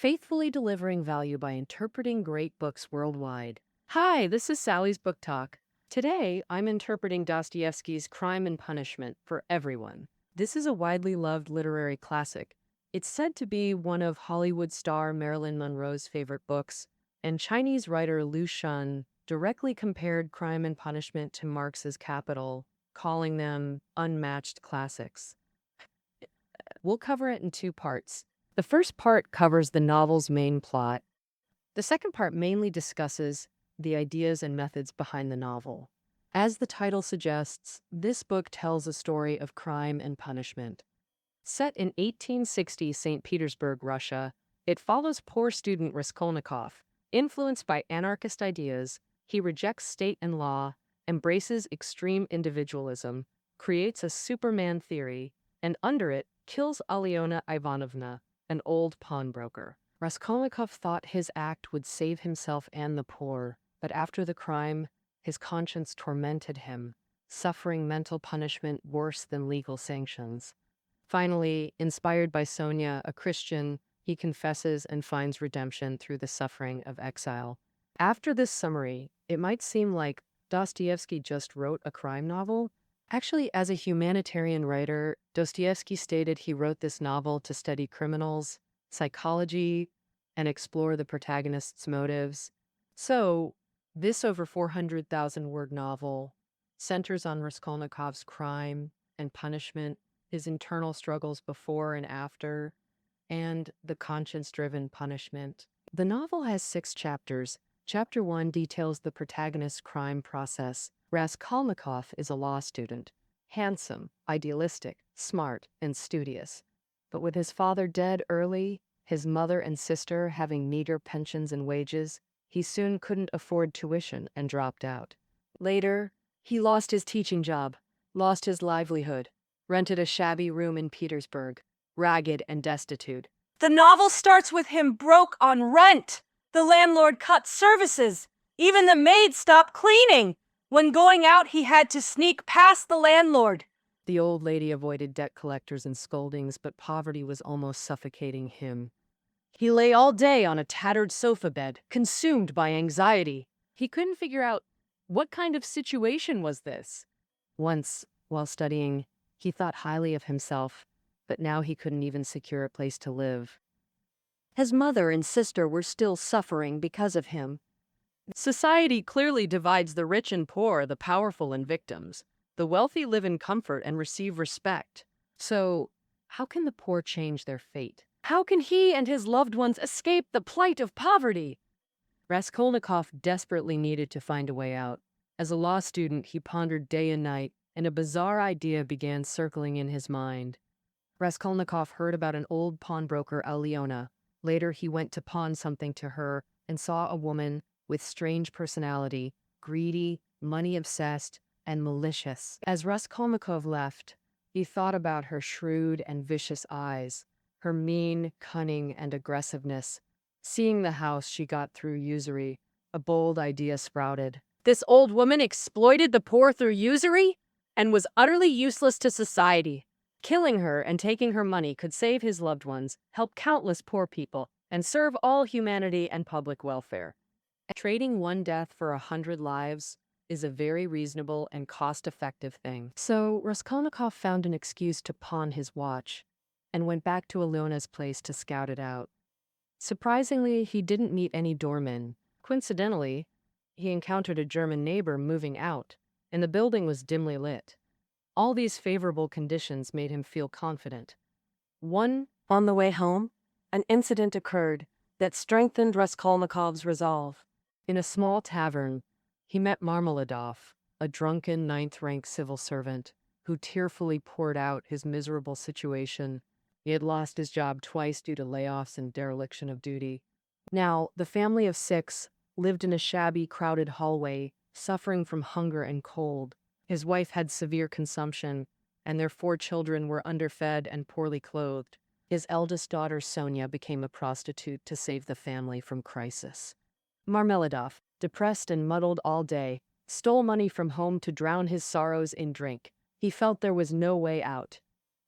faithfully delivering value by interpreting great books worldwide. Hi, this is Sally's Book Talk. Today, I'm interpreting Dostoevsky's Crime and Punishment for Everyone. This is a widely loved literary classic. It's said to be one of Hollywood star Marilyn Monroe's favorite books, and Chinese writer Lu Xun directly compared Crime and Punishment to Marx's Capital, calling them unmatched classics. We'll cover it in two parts. The first part covers the novel's main plot. The second part mainly discusses the ideas and methods behind the novel. As the title suggests, this book tells a story of crime and punishment. Set in 1860 St. Petersburg, Russia, it follows poor student Raskolnikov. Influenced by anarchist ideas, he rejects state and law, embraces extreme individualism, creates a Superman theory, and under it, kills Alyona Ivanovna, an old pawnbroker. Raskolnikov thought his act would save himself and the poor, but after the crime, his conscience tormented him, suffering mental punishment worse than legal sanctions. Finally, inspired by Sonia, a Christian, he confesses and finds redemption through the suffering of exile. After this summary, it might seem like Dostoevsky just wrote a crime novel. Actually, as a humanitarian writer, Dostoevsky stated he wrote this novel to study criminals, psychology, and explore the protagonist's motives. So, this over 400,000-word novel centers on Raskolnikov's crime and punishment, his internal struggles before and after, and the conscience-driven punishment. The novel has 6 chapters. Chapter 1 details the protagonist's crime process. Raskolnikov is a law student, handsome, idealistic, smart, and studious. But with his father dead early, his mother and sister having meager pensions and wages, he soon couldn't afford tuition and dropped out. Later, he lost his teaching job, lost his livelihood, rented a shabby room in Petersburg, ragged and destitute. The novel starts with him broke on rent. The landlord cut services. Even the maid stopped cleaning. When going out, he had to sneak past the landlord. The old lady avoided debt collectors and scoldings, but poverty was almost suffocating him. He lay all day on a tattered sofa bed, consumed by anxiety. He couldn't figure out what kind of situation was this. Once, while studying, he thought highly of himself, but now he couldn't even secure a place to live. His mother and sister were still suffering because of him. Society clearly divides the rich and poor, the powerful and victims. The wealthy live in comfort and receive respect. So, how can the poor change their fate? How can he and his loved ones escape the plight of poverty? Raskolnikov desperately needed to find a way out. As a law student, he pondered day and night, and a bizarre idea began circling in his mind. Raskolnikov heard about an old pawnbroker, Alyona. Later, he went to pawn something to her and saw a woman with strange personality, greedy, money-obsessed, and malicious. As Raskolnikov left, he thought about her shrewd and vicious eyes, her mean, cunning, and aggressiveness. Seeing the house she got through usury, a bold idea sprouted. This old woman exploited the poor through usury and was utterly useless to society. Killing her and taking her money could save his loved ones, help countless poor people, and serve all humanity and public welfare. Trading one death for 100 lives is a very reasonable and cost-effective thing. So Raskolnikov found an excuse to pawn his watch and went back to Alyona's place to scout it out. Surprisingly, he didn't meet any doormen. Coincidentally, he encountered a German neighbor moving out, and the building was dimly lit. All these favorable conditions made him feel confident. On the way home, an incident occurred that strengthened Raskolnikov's resolve. In a small tavern, he met Marmeladov, a drunken ninth-rank civil servant, who tearfully poured out his miserable situation. He had lost his job twice due to layoffs and dereliction of duty. Now, the family of 6 lived in a shabby, crowded hallway, suffering from hunger and cold. His wife had severe consumption, and their 4 children were underfed and poorly clothed. His eldest daughter, Sonia, became a prostitute to save the family from crisis. Marmeladov, depressed and muddled all day, stole money from home to drown his sorrows in drink. He felt there was no way out.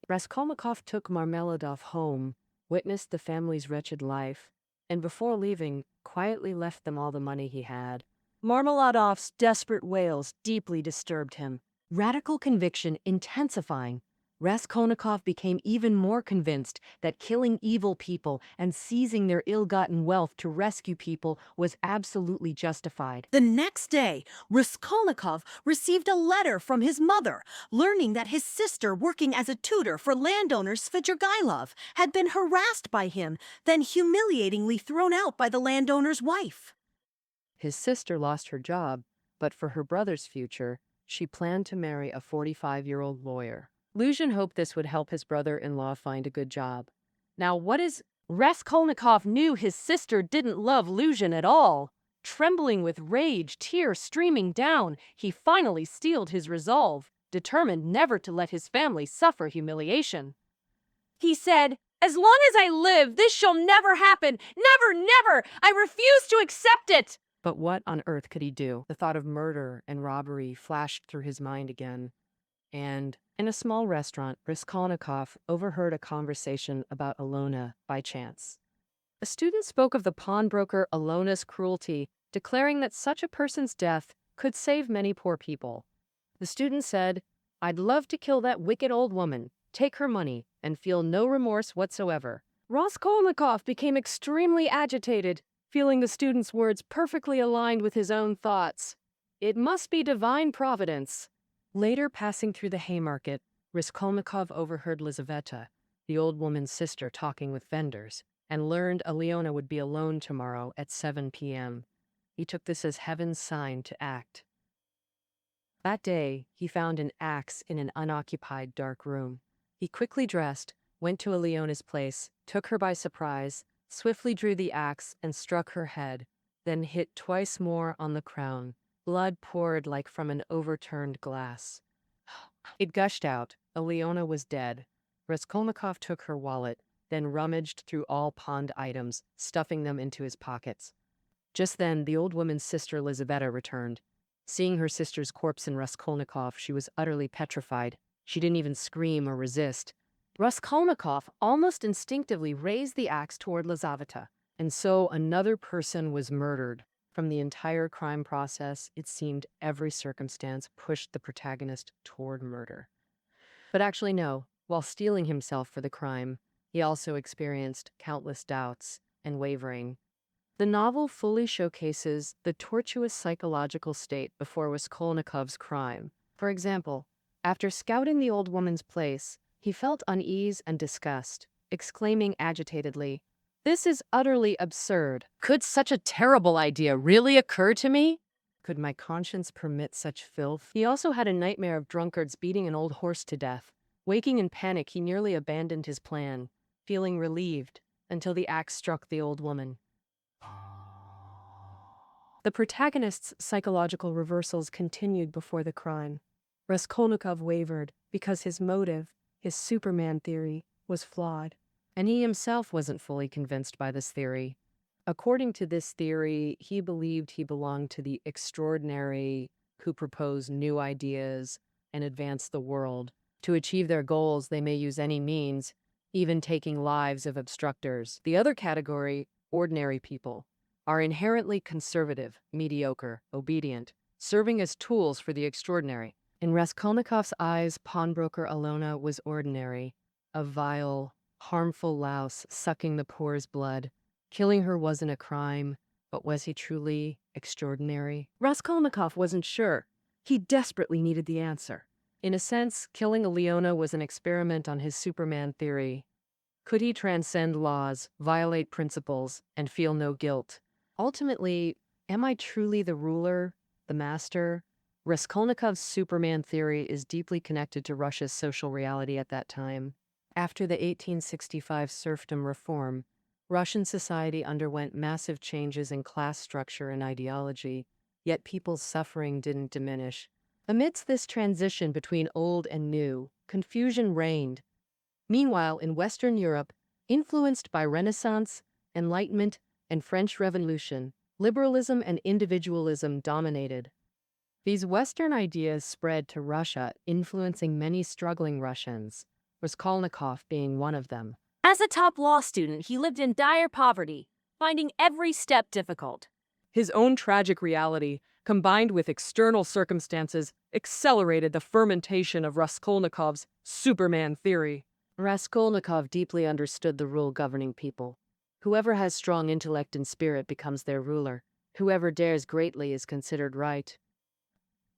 Raskolnikov took Marmeladov home, witnessed the family's wretched life, and before leaving, quietly left them all the money he had. Marmeladov's desperate wails deeply disturbed him, radical conviction intensifying. Raskolnikov became even more convinced that killing evil people and seizing their ill-gotten wealth to rescue people was absolutely justified. The next day, Raskolnikov received a letter from his mother, learning that his sister, working as a tutor for landowner Svidrigailov, had been harassed by him, then humiliatingly thrown out by the landowner's wife. His sister lost her job, but for her brother's future, she planned to marry a 45-year-old lawyer. Luzhin hoped this would help his brother-in-law find a good job. Now, Raskolnikov knew his sister didn't love Luzhin at all. Trembling with rage, tears streaming down, he finally steeled his resolve, determined never to let his family suffer humiliation. He said, "As long as I live, this shall never happen. Never, never! I refuse to accept it!" But what on earth could he do? The thought of murder and robbery flashed through his mind again. And in a small restaurant, Raskolnikov overheard a conversation about Alona by chance. A student spoke of the pawnbroker Alona's cruelty, declaring that such a person's death could save many poor people. The student said, "I'd love to kill that wicked old woman, take her money, and feel no remorse whatsoever." Raskolnikov became extremely agitated, feeling the student's words perfectly aligned with his own thoughts. It must be divine providence. Later, passing through the Haymarket, Raskolnikov overheard Lizaveta, the old woman's sister, talking with vendors, and learned Alyona would be alone tomorrow at 7 p.m. He took this as heaven's sign to act. That day, he found an axe in an unoccupied dark room. He quickly dressed, went to Alyona's place, took her by surprise, swiftly drew the axe and struck her head, then hit twice more on the crown. Blood poured like from an overturned glass. It gushed out. Alyona was dead. Raskolnikov took her wallet, then rummaged through all pawned items, stuffing them into his pockets. Just then, the old woman's sister Lizaveta returned. Seeing her sister's corpse in Raskolnikov, she was utterly petrified. She didn't even scream or resist. Raskolnikov almost instinctively raised the axe toward Lizaveta, and so another person was murdered. From the entire crime process, it seemed every circumstance pushed the protagonist toward murder. But actually, no. While steeling himself for the crime, he also experienced countless doubts and wavering. The novel fully showcases the tortuous psychological state before Raskolnikov's crime. For example, after scouting the old woman's place, he felt unease and disgust, exclaiming agitatedly, "This is utterly absurd. Could such a terrible idea really occur to me? Could my conscience permit such filth?" He also had a nightmare of drunkards beating an old horse to death. Waking in panic, he nearly abandoned his plan, feeling relieved until the axe struck the old woman. The protagonist's psychological reversals continued before the crime. Raskolnikov wavered because his motive, his Superman theory, was flawed. And he himself wasn't fully convinced by this theory. According to this theory, he believed he belonged to the extraordinary who propose new ideas and advance the world. To achieve their goals, they may use any means, even taking lives of obstructors. The other category, ordinary people, are inherently conservative, mediocre, obedient, serving as tools for the extraordinary. In Raskolnikov's eyes, pawnbroker Alona was ordinary, a vile, harmful louse sucking the poor's blood. Killing her wasn't a crime, but was he truly extraordinary? Raskolnikov wasn't sure. He desperately needed the answer. In a sense, killing Alyona was an experiment on his Superman theory. Could he transcend laws, violate principles, and feel no guilt? Ultimately, am I truly the ruler, the master? Raskolnikov's Superman theory is deeply connected to Russia's social reality at that time. After the 1865 serfdom reform, Russian society underwent massive changes in class structure and ideology, yet people's suffering didn't diminish. Amidst this transition between old and new, confusion reigned. Meanwhile, in Western Europe, influenced by Renaissance, Enlightenment, and French Revolution, liberalism and individualism dominated. These Western ideas spread to Russia, influencing many struggling Russians, Raskolnikov being one of them. As a top law student, he lived in dire poverty. finding every step difficult. His own tragic reality, combined with external circumstances, accelerated the fermentation of Raskolnikov's Superman theory. Raskolnikov deeply understood the rule governing people. Whoever has strong intellect and spirit becomes their ruler. Whoever dares greatly is considered right.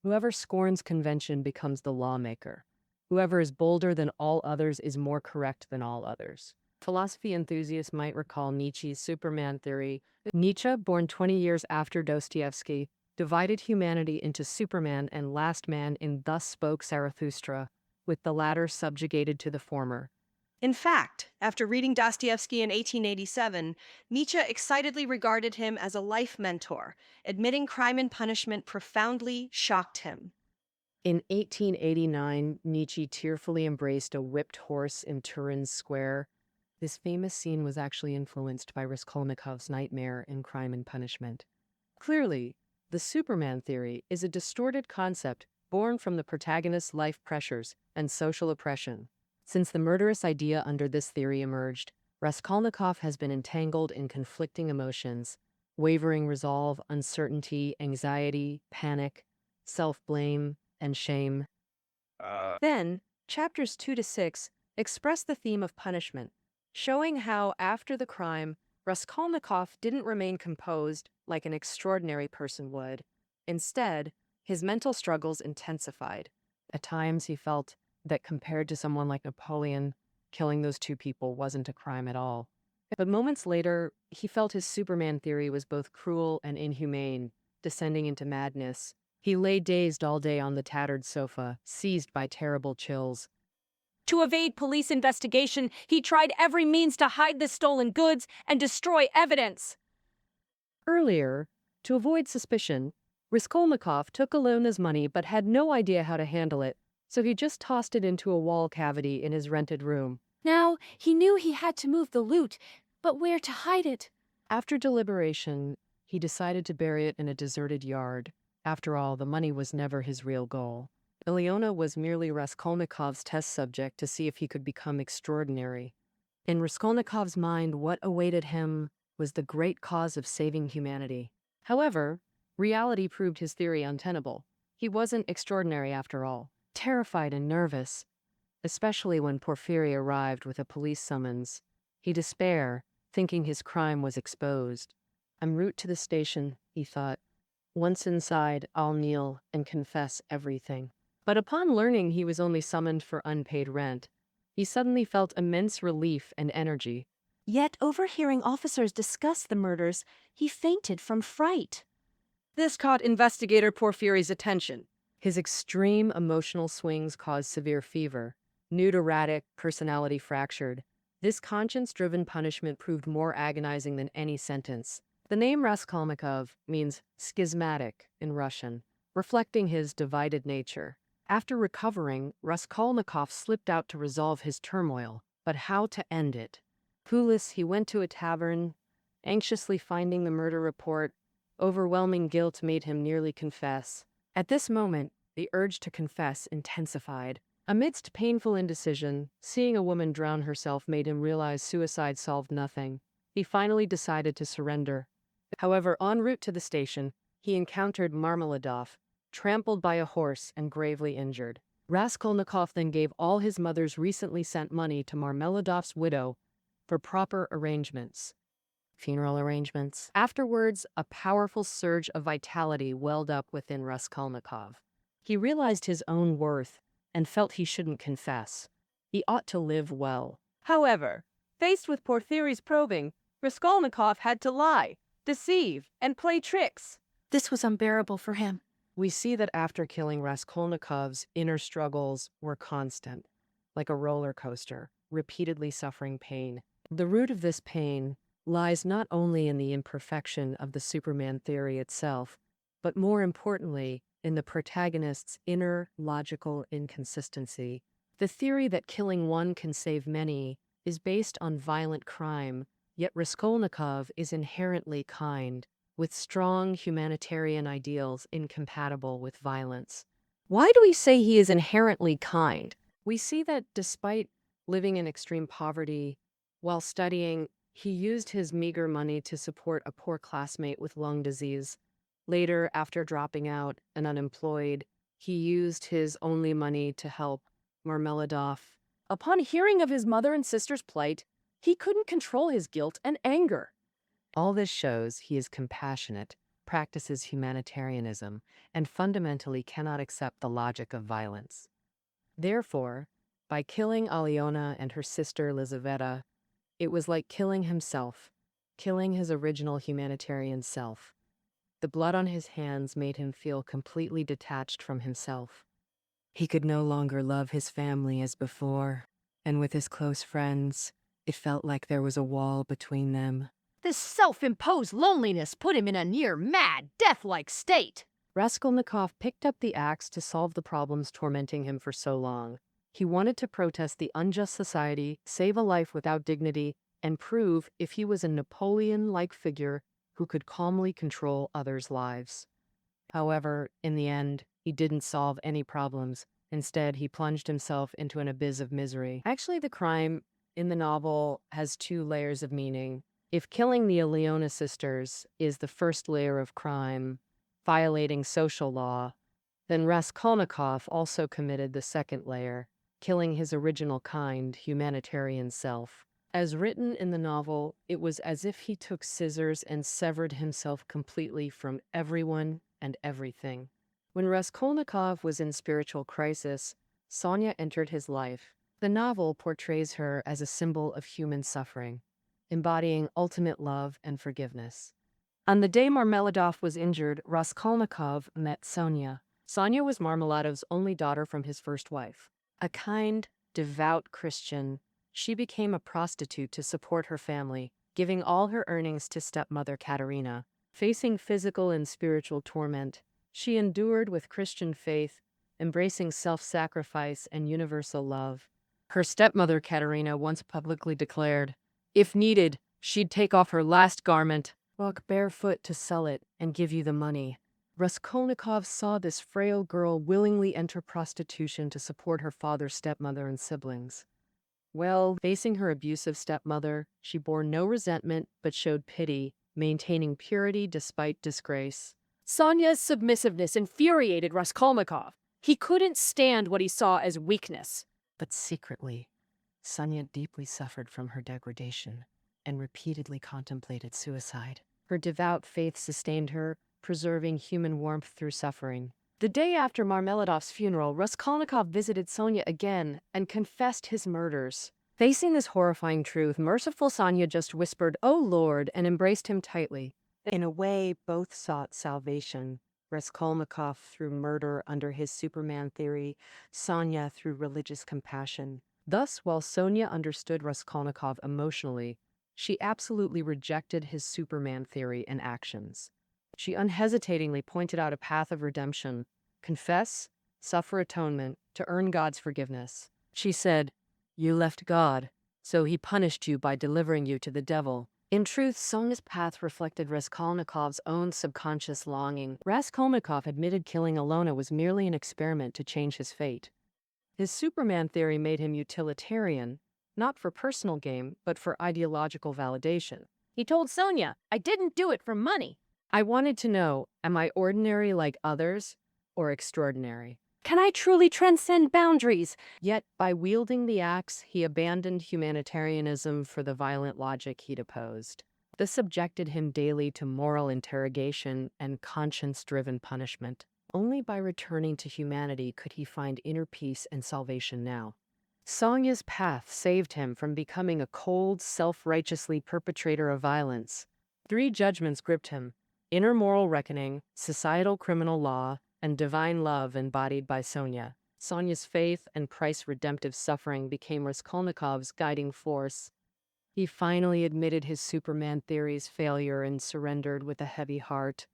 Whoever scorns convention becomes the lawmaker. Whoever is bolder than all others is more correct than all others. Philosophy enthusiasts might recall Nietzsche's Superman theory. Nietzsche, born 20 years after Dostoevsky, divided humanity into Superman and Last Man in Thus Spoke Zarathustra, with the latter subjugated to the former. In fact, after reading Dostoevsky in 1887, Nietzsche excitedly regarded him as a life mentor, admitting crime and punishment profoundly shocked him. In 1889, Nietzsche tearfully embraced a whipped horse in Turin's Square. This famous scene was actually influenced by Raskolnikov's nightmare in Crime and Punishment. Clearly, the Superman theory is a distorted concept born from the protagonist's life pressures and social oppression. Since the murderous idea under this theory emerged, Raskolnikov has been entangled in conflicting emotions, wavering resolve, uncertainty, anxiety, panic, self-blame, and shame. Then, chapters 2 to 6 express the theme of punishment, showing how, after the crime, Raskolnikov didn't remain composed like an extraordinary person would. Instead, his mental struggles intensified. At times, he felt that compared to someone like Napoleon, killing those two people wasn't a crime at all. But moments later, he felt his Superman theory was both cruel and inhumane, descending into madness. He lay dazed all day on the tattered sofa, seized by terrible chills. To evade police investigation, he tried every means to hide the stolen goods and destroy evidence. Earlier, to avoid suspicion, Raskolnikov took Alona's money but had no idea how to handle it, so he just tossed it into a wall cavity in his rented room. Now, he knew he had to move the loot, but where to hide it? After deliberation, he decided to bury it in a deserted yard. After all, the money was never his real goal. Ilyona was merely Raskolnikov's test subject to see if he could become extraordinary. In Raskolnikov's mind, what awaited him was the great cause of saving humanity. However, reality proved his theory untenable. He wasn't extraordinary after all. Terrified and nervous, especially when Porfiry arrived with a police summons, he despaired, thinking his crime was exposed. En route to the station, he thought, once inside, I'll kneel and confess everything. But upon learning he was only summoned for unpaid rent, he suddenly felt immense relief and energy. Yet, overhearing officers discuss the murders, he fainted from fright. This caught investigator Porfiry's attention. His extreme emotional swings caused severe fever. Nude erratic, personality fractured. This conscience-driven punishment proved more agonizing than any sentence. The name Raskolnikov means schismatic in Russian, reflecting his divided nature. After recovering, Raskolnikov slipped out to resolve his turmoil, but how to end it? Clueless, he went to a tavern, anxiously finding the murder report. Overwhelming guilt made him nearly confess. At this moment, the urge to confess intensified. Amidst painful indecision, seeing a woman drown herself made him realize suicide solved nothing. He finally decided to surrender. However, en route to the station, he encountered Marmeladov, trampled by a horse and gravely injured. Raskolnikov then gave all his mother's recently sent money to Marmeladov's widow for proper arrangements. Funeral arrangements. Afterwards, a powerful surge of vitality welled up within Raskolnikov. He realized his own worth and felt he shouldn't confess. He ought to live well. However, faced with Porfiry's probing, Raskolnikov had to lie, deceive, and play tricks. This was unbearable for him. We see that after killing Raskolnikov's inner struggles were constant, like a roller coaster, repeatedly suffering pain. The root of this pain lies not only in the imperfection of the Superman theory itself, but more importantly, in the protagonist's inner logical inconsistency. The theory that killing one can save many is based on violent crime, yet Raskolnikov is inherently kind, with strong humanitarian ideals incompatible with violence. Why do we say he is inherently kind? We see that despite living in extreme poverty, while studying, He used his meager money to support a poor classmate with lung disease. Later, after dropping out and unemployed, he used his only money to help Marmeladov. Upon hearing of his mother and sister's plight, he couldn't control his guilt and anger. All this shows he is compassionate, practices humanitarianism, and fundamentally cannot accept the logic of violence. Therefore, by killing Aliona and her sister Lizaveta, it was like killing himself, killing his original humanitarian self. The blood on his hands made him feel completely detached from himself. He could no longer love his family as before, and with his close friends, it felt like there was a wall between them. This self-imposed loneliness put him in a near-mad, death-like state. Raskolnikov picked up the axe to solve the problems tormenting him for so long. He wanted to protest the unjust society, save a life without dignity, and prove if he was a Napoleon-like figure who could calmly control others' lives. However, in the end, he didn't solve any problems. Instead, he plunged himself into an abyss of misery. Actually, the crime in the novel has two layers of meaning. If killing the Aliona sisters is the first layer of crime, violating social law, then Raskolnikov also committed the second layer, killing his original kind, humanitarian self. As written in the novel, it was as if he took scissors and severed himself completely from everyone and everything. When Raskolnikov was in spiritual crisis, Sonya entered his life. The novel portrays her as a symbol of human suffering, embodying ultimate love and forgiveness. On the day Marmeladov was injured, Raskolnikov met Sonya. Sonya was Marmeladov's only daughter from his first wife. A kind, devout Christian, she became a prostitute to support her family, giving all her earnings to stepmother Katerina. Facing physical and spiritual torment, she endured with Christian faith, embracing self-sacrifice and universal love. Her stepmother Katerina once publicly declared, if needed, she'd take off her last garment, walk barefoot to sell it, and give you the money. Raskolnikov saw this frail girl willingly enter prostitution to support her father's stepmother and siblings. Well, facing her abusive stepmother, she bore no resentment but showed pity, maintaining purity despite disgrace. Sonya's submissiveness infuriated Raskolnikov. He couldn't stand what he saw as weakness. But secretly, Sonya deeply suffered from her degradation and repeatedly contemplated suicide. Her devout faith sustained her, preserving human warmth through suffering. The day after Marmeladov's funeral, Raskolnikov visited Sonya again and confessed his murders. Facing this horrifying truth, merciful Sonya just whispered, "Oh Lord," and embraced him tightly. In a way, both sought salvation. Raskolnikov through murder under his Superman theory, Sonya through religious compassion. Thus, while Sonya understood Raskolnikov emotionally, she absolutely rejected his Superman theory and actions. She unhesitatingly pointed out a path of redemption: confess, suffer atonement, to earn God's forgiveness. She said, "You left God, so he punished you by delivering you to the devil." In truth, Sonya's path reflected Raskolnikov's own subconscious longing. Raskolnikov admitted killing Alona was merely an experiment to change his fate. His Superman theory made him utilitarian, not for personal gain, but for ideological validation. He told Sonya, I didn't do it for money. I wanted to know, am I ordinary like others, or extraordinary? Can I truly transcend boundaries? Yet, by wielding the axe, he abandoned humanitarianism for the violent logic he'd opposed. This subjected him daily to moral interrogation and conscience-driven punishment. Only by returning to humanity could he find inner peace and salvation now. Sonya's path saved him from becoming a cold, self-righteously perpetrator of violence. 3 judgments gripped him: inner moral reckoning, societal criminal law, and divine love embodied by Sonya. Sonya's faith and Christ's redemptive suffering became Raskolnikov's guiding force. He finally admitted his Superman theory's failure and surrendered with a heavy heart.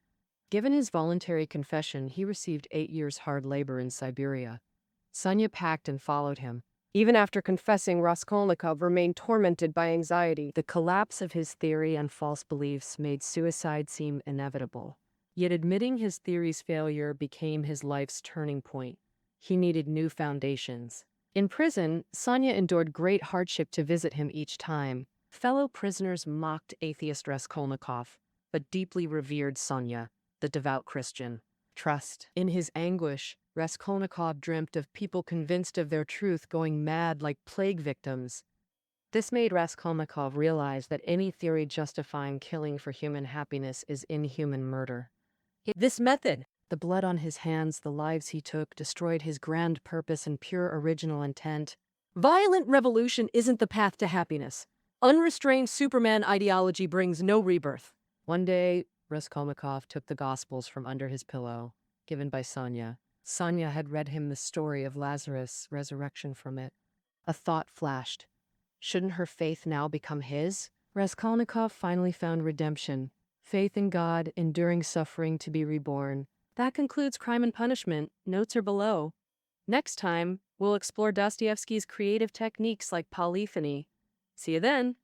Given his voluntary confession, he received 8 years hard labor in Siberia. Sonya packed and followed him. Even after confessing, Raskolnikov remained tormented by anxiety. The collapse of his theory and false beliefs made suicide seem inevitable. Yet admitting his theory's failure became his life's turning point. He needed new foundations. In prison, Sonya endured great hardship to visit him each time. Fellow prisoners mocked atheist Raskolnikov, but deeply revered Sonya, the devout Christian. Trust. In his anguish, Raskolnikov dreamt of people convinced of their truth going mad like plague victims. This made Raskolnikov realize that any theory justifying killing for human happiness is inhuman murder. This method, the blood on his hands, the lives he took, destroyed his grand purpose and pure original intent. Violent revolution isn't the path to happiness. Unrestrained Superman ideology brings no rebirth. One day, Raskolnikov took the Gospels from under his pillow, given by Sonya. Sonya had read him the story of Lazarus' resurrection from it. A thought flashed. Shouldn't her faith now become his? Raskolnikov finally found redemption. Faith in God, enduring suffering to be reborn. That concludes Crime and Punishment. Notes are below. Next time, we'll explore Dostoevsky's creative techniques like polyphony. See you then!